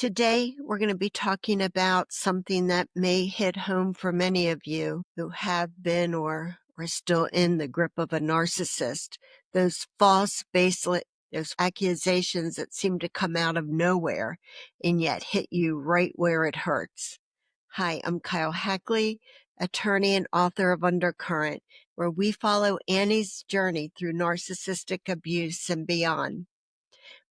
Today, we're going to be talking about something that may hit home for many of you who have been or are still in the grip of a narcissist. Those false, baseless, those accusations that seem to come out of nowhere and yet hit you right where it hurts. Hi, I'm Kyle Hackley, attorney and author of Undercurrent, where we follow Annie's journey through narcissistic abuse and beyond.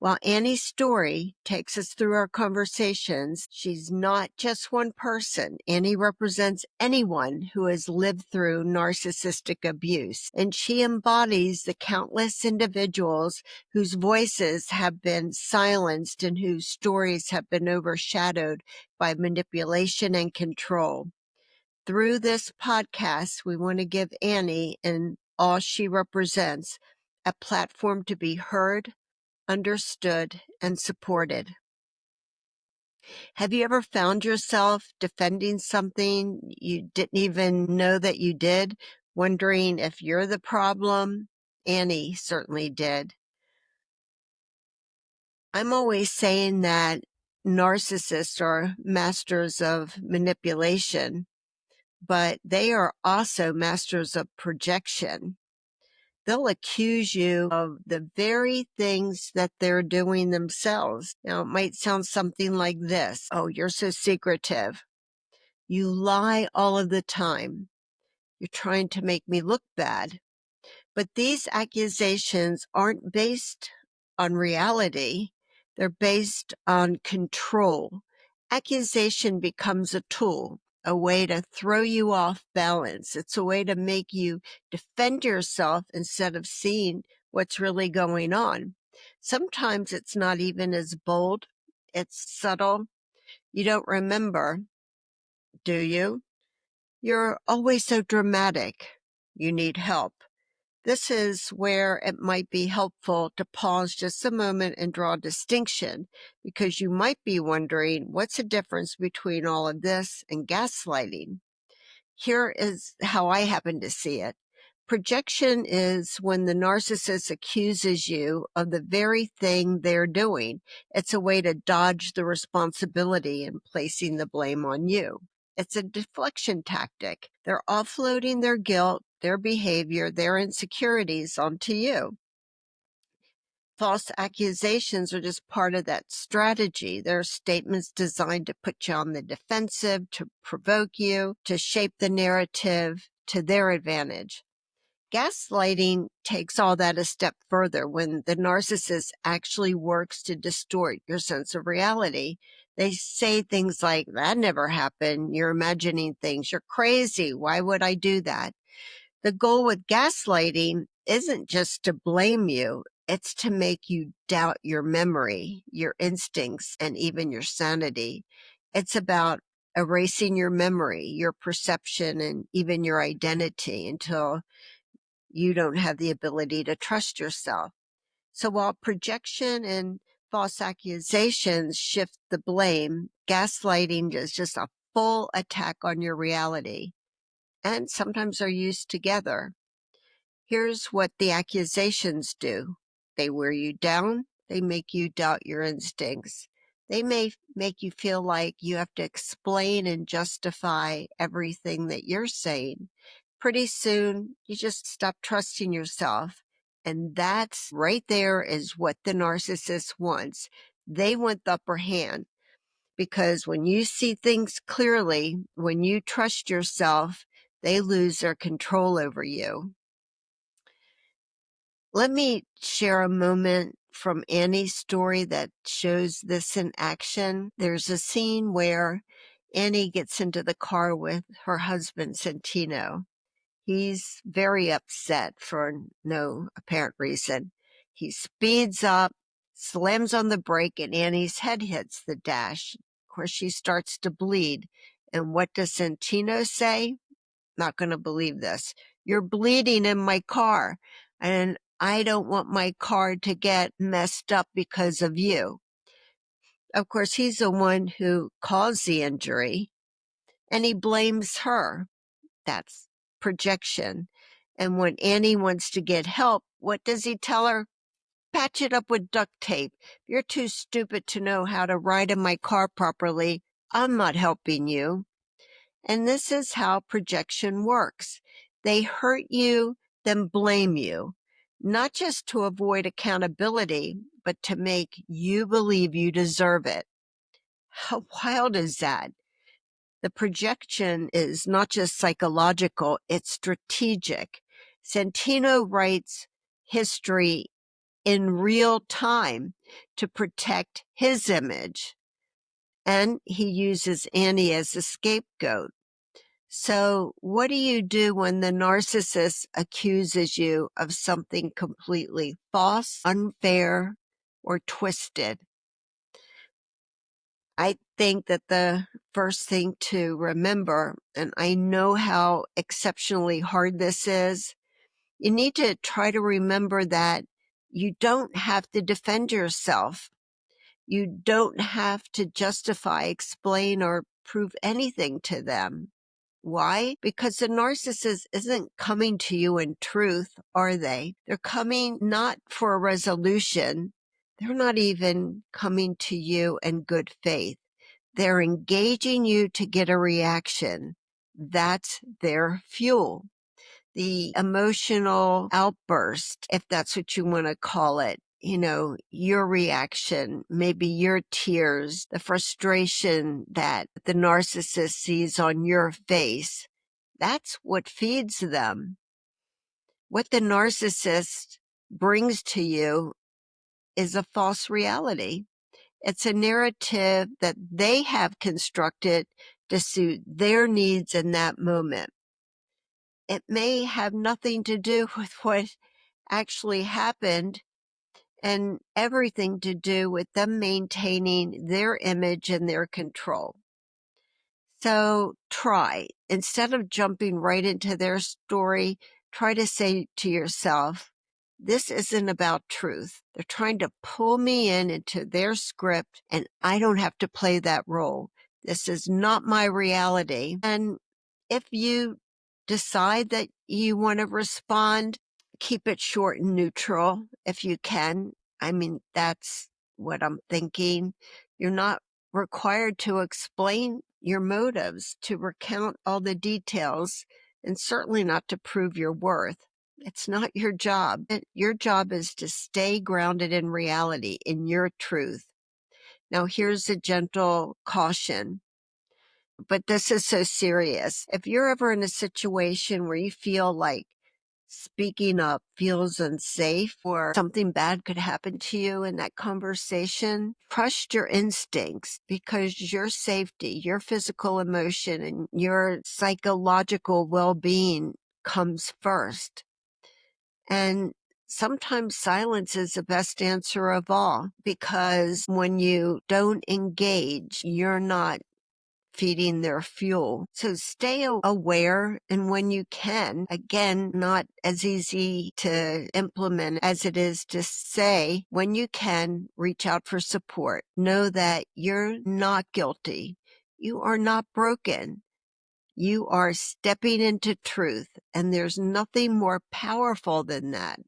While Annie's story takes us through our conversations, she's not just one person. Annie represents anyone who has lived through narcissistic abuse, and she embodies the countless individuals whose voices have been silenced and whose stories have been overshadowed by manipulation and control. Through this podcast, we want to give Annie and all she represents a platform to be heard, understood, and supported. Have you ever found yourself defending something you didn't even know that you did, wondering if you're the problem? Annie certainly did. I'm always saying that narcissists are masters of manipulation, but they are also masters of projection. They'll accuse you of the very things that they're doing themselves. Now, it might sound something like this. Oh, you're so secretive. You lie all of the time. You're trying to make me look bad. But these accusations aren't based on reality. They're based on control. Accusation becomes a tool, a way to throw you off balance. It's a way to make you defend yourself instead of seeing what's really going on. Sometimes it's not even as bold. It's subtle. You don't remember, do you? You're always so dramatic. You need help. This is where it might be helpful to pause just a moment and draw a distinction, because you might be wondering, what's the difference between all of this and gaslighting? Here is how I happen to see it. Projection is when the narcissist accuses you of the very thing they're doing. It's a way to dodge the responsibility and placing the blame on you. It's a deflection tactic. They're offloading their guilt, their behavior, their insecurities onto you. False accusations are just part of that strategy. They're statements designed to put you on the defensive, to provoke you, to shape the narrative to their advantage. Gaslighting takes all that a step further when the narcissist actually works to distort your sense of reality. They say things like, that never happened. You're imagining things. You're crazy. Why would I do that? The goal with gaslighting isn't just to blame you. It's to make you doubt your memory, your instincts, and even your sanity. It's about erasing your memory, your perception, and even your identity until you don't have the ability to trust yourself. So while projection and false accusations shift the blame, gaslighting is just a full attack on your reality, and sometimes are used together. Here's what the accusations do. They wear you down. They make you doubt your instincts. They may make you feel like you have to explain and justify everything that you're saying. Pretty soon, you just stop trusting yourself. And that's right there is what the narcissist wants. They want the upper hand, because when you see things clearly, when you trust yourself, they lose their control over you. Let me share a moment from Annie's story that shows this in action. There's a scene where Annie gets into the car with her husband, Santino. He's very upset for no apparent reason. He speeds up, slams on the brake, and Annie's head hits the dash. Of course, she starts to bleed. And what does Santino say? Not going to believe this. You're bleeding in my car, and I don't want my car to get messed up because of you. Of course, he's the one who caused the injury, and he blames her. That's projection. And when Annie wants to get help, what does he tell her? patch it up with duct tape. You're too stupid to know how to ride in my car properly. I'm not helping you. And this is how projection works. They hurt you, then blame you, not just to avoid accountability, but to make you believe you deserve it. How wild is that? The projection is not just psychological, it's strategic. Santino writes history in real time to protect his image, and he uses Annie as a scapegoat. So what do you do when the narcissist accuses you of something completely false, unfair, or twisted? I think that the first thing to remember, and I know how exceptionally hard this is, you need to try to remember that you don't have to defend yourself. You don't have to justify, explain, or prove anything to them. Why? Because the narcissist isn't coming to you in truth, are they? They're coming not for a resolution. They're not even coming to you in good faith. They're engaging you to get a reaction. That's their fuel. The emotional outburst, if that's what you want to call it, your reaction, maybe your tears, the frustration that the narcissist sees on your face, that's what feeds them. What the narcissist brings to you is a false reality. It's a narrative that they have constructed to suit their needs in that moment. It may have nothing to do with what actually happened and everything to do with them maintaining their image and their control. So instead of jumping right into their story, try to say to yourself, this isn't about truth. They're trying to pull me into their script, and I don't have to play that role. This is not my reality. And if you decide that you want to respond, keep it short and neutral if you can. I mean, that's what I'm thinking. You're not required to explain your motives, to recount all the details, and certainly not to prove your worth. It's not your job. Your job is to stay grounded in reality, in your truth. Now, here's a gentle caution, but this is so serious. If you're ever in a situation where you feel like speaking up feels unsafe or something bad could happen to you in that conversation, trust your instincts, because your safety, your physical emotion, and your psychological well-being comes first. And sometimes silence is the best answer of all, because when you don't engage, you're not feeding their fuel. So stay aware, and when you can, again, not as easy to implement as it is to say, when you can, reach out for support. Know that you're not guilty. You are not broken. You are stepping into truth, and there's nothing more powerful than that.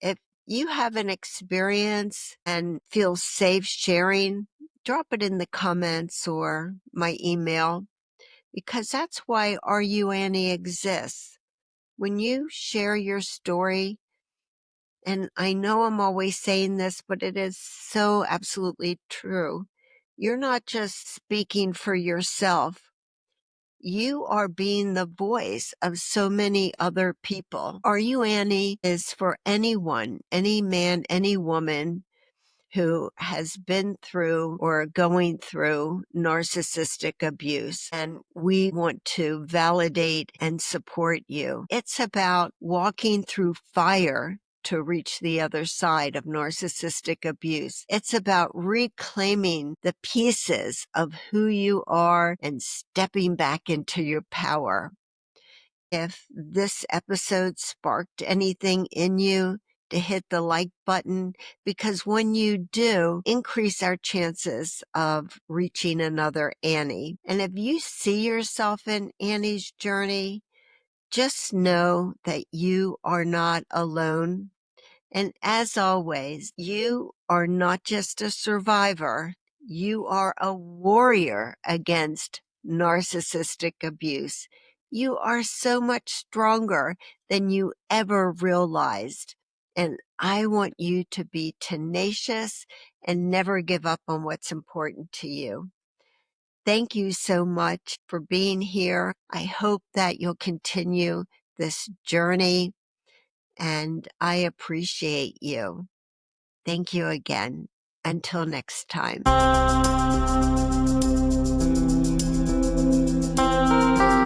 If you have an experience and feel safe sharing, drop it in the comments or my email, because that's why AreYouAnnie exists. When you share your story, and I know I'm always saying this, but it is so absolutely true. You're not just speaking for yourself. You are being the voice of so many other people. AreYouAnnie is for anyone, any man, any woman who has been through or going through narcissistic abuse. And we want to validate and support you. It's about walking through fire to reach the other side of narcissistic abuse. It's about reclaiming the pieces of who you are and stepping back into your power. If this episode sparked anything in you, to hit the like button, because when you do, increase our chances of reaching another Annie. And if you see yourself in Annie's journey, just know that you are not alone. And as always, you are not just a survivor, you are a warrior against narcissistic abuse. You are so much stronger than you ever realized. And I want you to be tenacious and never give up on what's important to you. Thank you so much for being here. I hope that you'll continue this journey, and I appreciate you. Thank you again. Until next time.